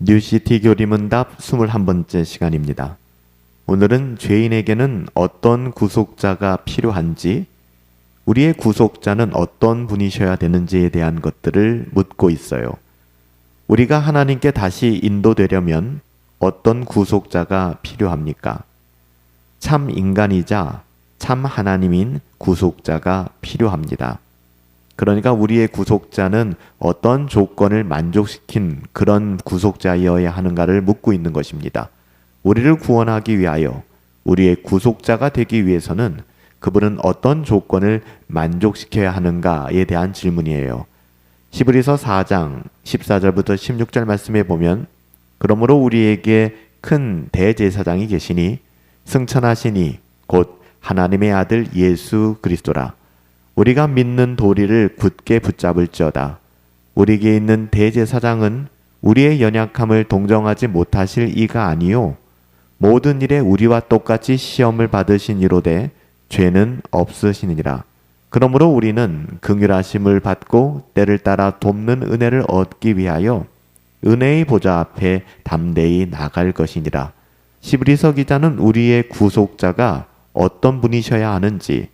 뉴시티 교리문답 21번째 시간입니다. 오늘은 죄인에게는 어떤 구속자가 필요한지, 우리의 구속자는 어떤 분이셔야 되는지에 대한 것들을 묻고 있어요. 우리가 하나님께 다시 인도되려면 어떤 구속자가 필요합니까? 참 인간이자 참 하나님인 구속자가 필요합니다. 그러니까 우리의 구속자는 어떤 조건을 만족시킨 그런 구속자여야 하는가를 묻고 있는 것입니다. 우리를 구원하기 위하여 우리의 구속자가 되기 위해서는 그분은 어떤 조건을 만족시켜야 하는가에 대한 질문이에요. 히브리서 4장 14절부터 16절 말씀에 보면, 그러므로 우리에게 큰 대제사장이 계시니 승천하시니 곧 하나님의 아들 예수 그리스도라. 우리가 믿는 도리를 굳게 붙잡을지어다. 우리에게 있는 대제사장은 우리의 연약함을 동정하지 못하실 이가 아니요 모든 일에 우리와 똑같이 시험을 받으신 이로되 죄는 없으시니라. 그러므로 우리는 긍휼하심을 받고 때를 따라 돕는 은혜를 얻기 위하여 은혜의 보좌 앞에 담대히 나갈 것이니라. 히브리서 기자는 우리의 구속자가 어떤 분이셔야 하는지,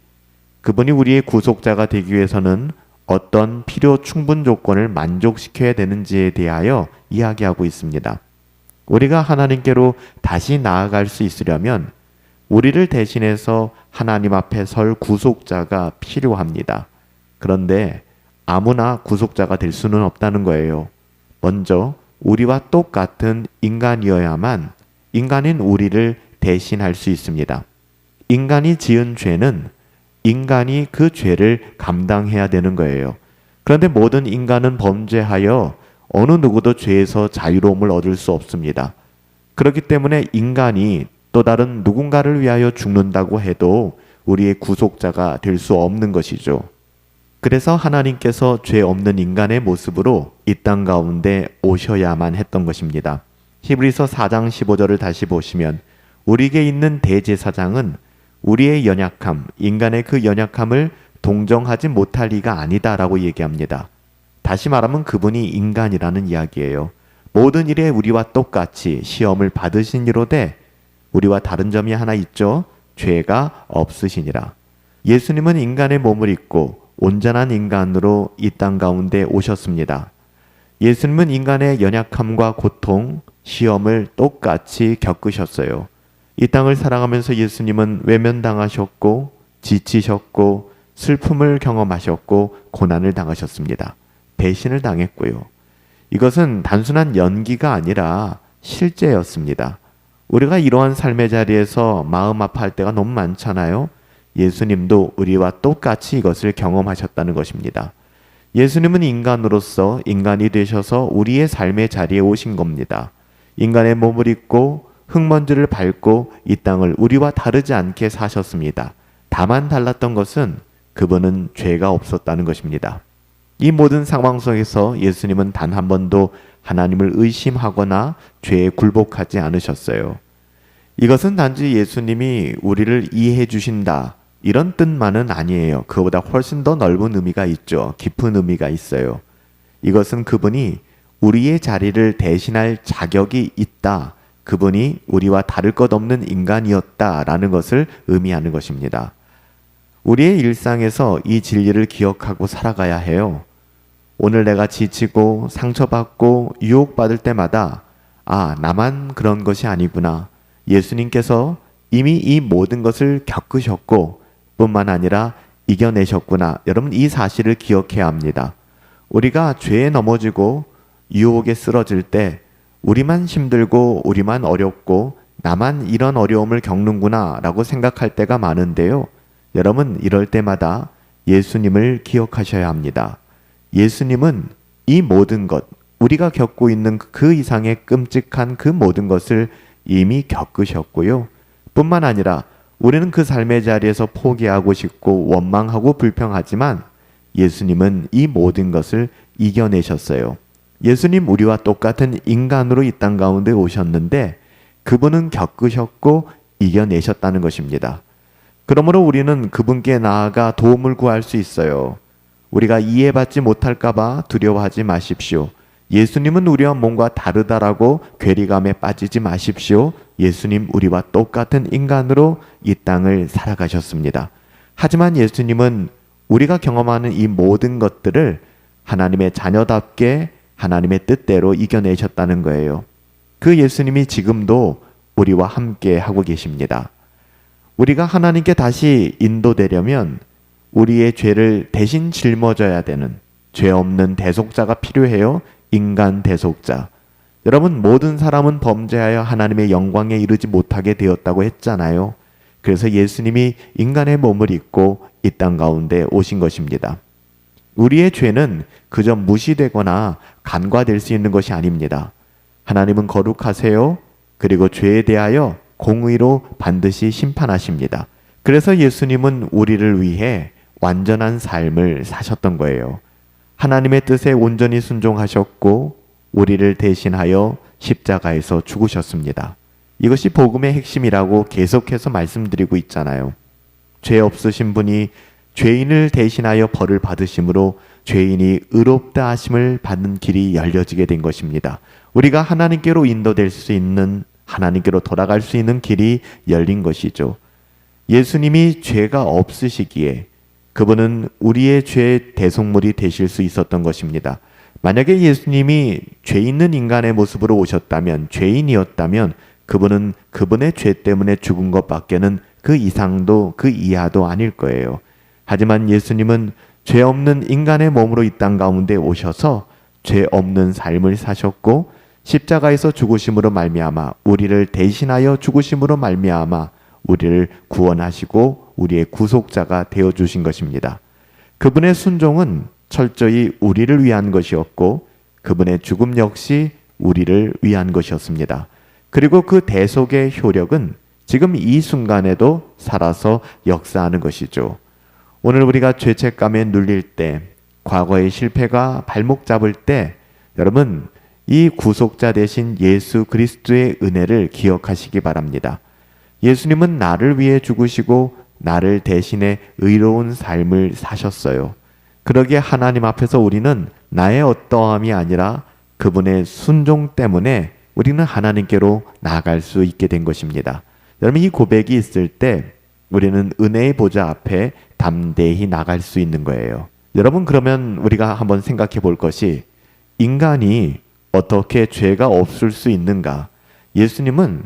그분이 우리의 구속자가 되기 위해서는 어떤 필요 충분 조건을 만족시켜야 되는지에 대하여 이야기하고 있습니다. 우리가 하나님께로 다시 나아갈 수 있으려면 우리를 대신해서 하나님 앞에 설 구속자가 필요합니다. 그런데 아무나 구속자가 될 수는 없다는 거예요. 먼저 우리와 똑같은 인간이어야만 인간인 우리를 대신할 수 있습니다. 인간이 지은 죄는 인간이 그 죄를 감당해야 되는 거예요. 그런데 모든 인간은 범죄하여 어느 누구도 죄에서 자유로움을 얻을 수 없습니다. 그렇기 때문에 인간이 또 다른 누군가를 위하여 죽는다고 해도 우리의 구속자가 될 수 없는 것이죠. 그래서 하나님께서 죄 없는 인간의 모습으로 이 땅 가운데 오셔야만 했던 것입니다. 히브리서 4장 15절을 다시 보시면, 우리에게 있는 대제사장은 우리의 연약함, 인간의 그 연약함을 동정하지 못할 리가 아니다라고 얘기합니다. 다시 말하면 그분이 인간이라는 이야기예요. 모든 일에 우리와 똑같이 시험을 받으신 이로되 우리와 다른 점이 하나 있죠. 죄가 없으시니라. 예수님은 인간의 몸을 입고 온전한 인간으로 이 땅 가운데 오셨습니다. 예수님은 인간의 연약함과 고통, 시험을 똑같이 겪으셨어요. 이 땅을 살아가면서 예수님은 외면당하셨고 지치셨고 슬픔을 경험하셨고 고난을 당하셨습니다. 배신을 당했고요. 이것은 단순한 연기가 아니라 실제였습니다. 우리가 이러한 삶의 자리에서 마음 아파할 때가 너무 많잖아요. 예수님도 우리와 똑같이 이것을 경험하셨다는 것입니다. 예수님은 인간으로서 인간이 되셔서 우리의 삶의 자리에 오신 겁니다. 인간의 몸을 입고 흙먼지를 밟고 이 땅을 우리와 다르지 않게 사셨습니다. 다만 달랐던 것은 그분은 죄가 없었다는 것입니다. 이 모든 상황 속에서 예수님은 단 한 번도 하나님을 의심하거나 죄에 굴복하지 않으셨어요. 이것은 단지 예수님이 우리를 이해해 주신다, 이런 뜻만은 아니에요. 그보다 훨씬 더 넓은 의미가 있죠. 깊은 의미가 있어요. 이것은 그분이 우리의 자리를 대신할 자격이 있다, 그분이 우리와 다를 것 없는 인간이었다라는 것을 의미하는 것입니다. 우리의 일상에서 이 진리를 기억하고 살아가야 해요. 오늘 내가 지치고 상처받고 유혹받을 때마다 나만 그런 것이 아니구나. 예수님께서 이미 이 모든 것을 겪으셨고 뿐만 아니라 이겨내셨구나. 여러분, 이 사실을 기억해야 합니다. 우리가 죄에 넘어지고 유혹에 쓰러질 때 우리만 힘들고 우리만 어렵고 나만 이런 어려움을 겪는구나 라고 생각할 때가 많은데요. 여러분, 이럴 때마다 예수님을 기억하셔야 합니다. 예수님은 이 모든 것, 우리가 겪고 있는 그 이상의 끔찍한 그 모든 것을 이미 겪으셨고요. 뿐만 아니라 우리는 그 삶의 자리에서 포기하고 싶고 원망하고 불평하지만 예수님은 이 모든 것을 이겨내셨어요. 예수님 우리와 똑같은 인간으로 이 땅 가운데 오셨는데 그분은 겪으셨고 이겨내셨다는 것입니다. 그러므로 우리는 그분께 나아가 도움을 구할 수 있어요. 우리가 이해받지 못할까 봐 두려워하지 마십시오. 예수님은 우리와 뭔가 다르다라고 괴리감에 빠지지 마십시오. 예수님 우리와 똑같은 인간으로 이 땅을 살아가셨습니다. 하지만 예수님은 우리가 경험하는 이 모든 것들을 하나님의 자녀답게 하나님의 뜻대로 이겨내셨다는 거예요. 그 예수님이 지금도 우리와 함께 하고 계십니다. 우리가 하나님께 다시 인도되려면 우리의 죄를 대신 짊어져야 되는 죄 없는 대속자가 필요해요. 인간 대속자. 여러분, 모든 사람은 범죄하여 하나님의 영광에 이르지 못하게 되었다고 했잖아요. 그래서 예수님이 인간의 몸을 입고 이 땅 가운데 오신 것입니다. 우리의 죄는 그저 무시되거나 간과될 수 있는 것이 아닙니다. 하나님은 거룩하세요. 그리고 죄에 대하여 공의로 반드시 심판하십니다. 그래서 예수님은 우리를 위해 완전한 삶을 사셨던 거예요. 하나님의 뜻에 온전히 순종하셨고 우리를 대신하여 십자가에서 죽으셨습니다. 이것이 복음의 핵심이라고 계속해서 말씀드리고 있잖아요. 죄 없으신 분이 죄인을 대신하여 벌을 받으심으로 죄인이 의롭다 하심을 받는 길이 열려지게 된 것입니다. 우리가 하나님께로 인도될 수 있는, 하나님께로 돌아갈 수 있는 길이 열린 것이죠. 예수님이 죄가 없으시기에 그분은 우리의 죄 대속물이 되실 수 있었던 것입니다. 만약에 예수님이 죄 있는 인간의 모습으로 오셨다면, 죄인이었다면 그분은 그분의 죄 때문에 죽은 것밖에는 그 이상도 그 이하도 아닐 거예요. 하지만 예수님은 죄 없는 인간의 몸으로 이 땅 가운데 오셔서 죄 없는 삶을 사셨고 십자가에서 죽으심으로 말미암아 우리를 대신하여 죽으심으로 말미암아 우리를 구원하시고 우리의 구속자가 되어주신 것입니다. 그분의 순종은 철저히 우리를 위한 것이었고 그분의 죽음 역시 우리를 위한 것이었습니다. 그리고 그 대속의 효력은 지금 이 순간에도 살아서 역사하는 것이죠. 오늘 우리가 죄책감에 눌릴 때, 과거의 실패가 발목 잡을 때 여러분 이 구속자 되신 예수 그리스도의 은혜를 기억하시기 바랍니다. 예수님은 나를 위해 죽으시고 나를 대신해 의로운 삶을 사셨어요. 그러기에 하나님 앞에서 우리는 나의 어떠함이 아니라 그분의 순종 때문에 우리는 하나님께로 나아갈 수 있게 된 것입니다. 여러분 이 고백이 있을 때 우리는 은혜의 보좌 앞에 담대히 나갈 수 있는 거예요. 여러분 그러면 우리가 한번 생각해 볼 것이 인간이 어떻게 죄가 없을 수 있는가? 예수님은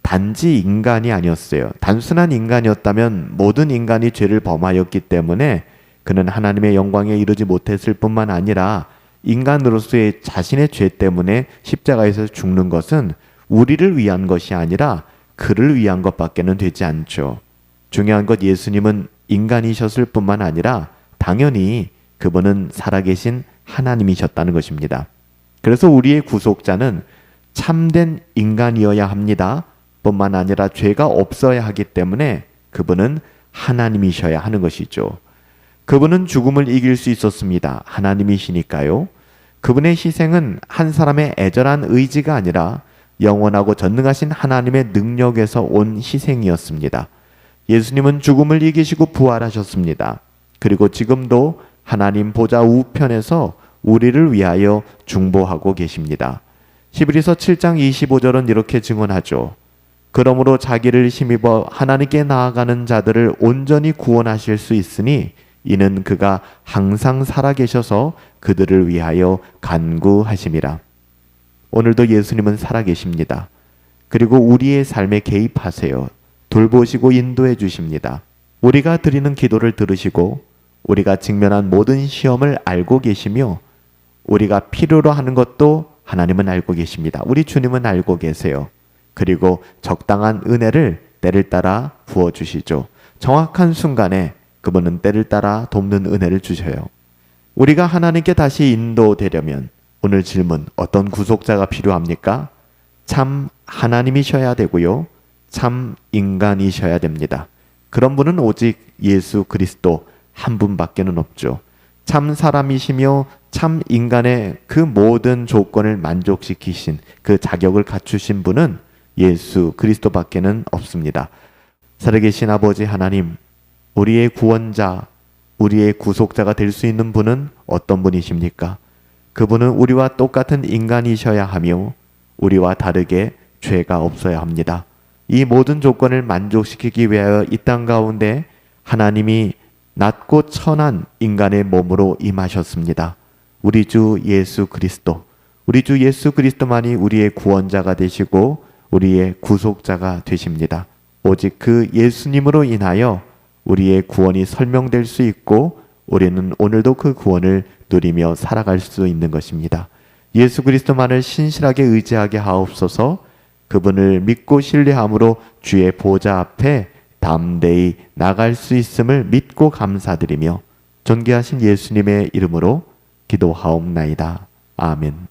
단지 인간이 아니었어요. 단순한 인간이었다면 모든 인간이 죄를 범하였기 때문에 그는 하나님의 영광에 이르지 못했을 뿐만 아니라 인간으로서의 자신의 죄 때문에 십자가에서 죽는 것은 우리를 위한 것이 아니라 그를 위한 것밖에는 되지 않죠. 중요한 것 예수님은 인간이셨을 뿐만 아니라 당연히 그분은 살아계신 하나님이셨다는 것입니다. 그래서 우리의 구속자는 참된 인간이어야 합니다. 뿐만 아니라 죄가 없어야 하기 때문에 그분은 하나님이셔야 하는 것이죠. 그분은 죽음을 이길 수 있었습니다. 하나님이시니까요. 그분의 희생은 한 사람의 애절한 의지가 아니라 영원하고 전능하신 하나님의 능력에서 온 희생이었습니다. 예수님은 죽음을 이기시고 부활하셨습니다. 그리고 지금도 하나님 보좌 우편에서 우리를 위하여 중보하고 계십니다. 히브리서 7장 25절은 이렇게 증언하죠. 그러므로 자기를 힘입어 하나님께 나아가는 자들을 온전히 구원하실 수 있으니 이는 그가 항상 살아계셔서 그들을 위하여 간구하심이라. 오늘도 예수님은 살아계십니다. 그리고 우리의 삶에 개입하세요. 돌보시고 인도해 주십니다. 우리가 드리는 기도를 들으시고 우리가 직면한 모든 시험을 알고 계시며 우리가 필요로 하는 것도 하나님은 알고 계십니다. 우리 주님은 알고 계세요. 그리고 적당한 은혜를 때를 따라 부어주시죠. 정확한 순간에 그분은 때를 따라 돕는 은혜를 주셔요. 우리가 하나님께 다시 인도되려면 오늘 질문, 어떤 구속자가 필요합니까? 참 하나님이셔야 되고요. 참 인간이셔야 됩니다. 그런 분은 오직 예수 그리스도 한 분밖에는 없죠. 참 사람이시며 참 인간의 그 모든 조건을 만족시키신 그 자격을 갖추신 분은 예수 그리스도밖에는 없습니다. 살아계신 아버지 하나님, 우리의 구원자, 우리의 구속자가 될 수 있는 분은 어떤 분이십니까? 그분은 우리와 똑같은 인간이셔야 하며 우리와 다르게 죄가 없어야 합니다. 이 모든 조건을 만족시키기 위하여 이 땅 가운데 하나님이 낮고 천한 인간의 몸으로 임하셨습니다. 우리 주 예수 그리스도만이 우리의 구원자가 되시고 우리의 구속자가 되십니다. 오직 그 예수님으로 인하여 우리의 구원이 설명될 수 있고 우리는 오늘도 그 구원을 누리며 살아갈 수 있는 것입니다. 예수 그리스도만을 신실하게 의지하게 하옵소서. 그분을 믿고 신뢰함으로 주의 보좌 앞에 담대히 나갈 수 있음을 믿고 감사드리며 존귀하신 예수님의 이름으로 기도하옵나이다. 아멘.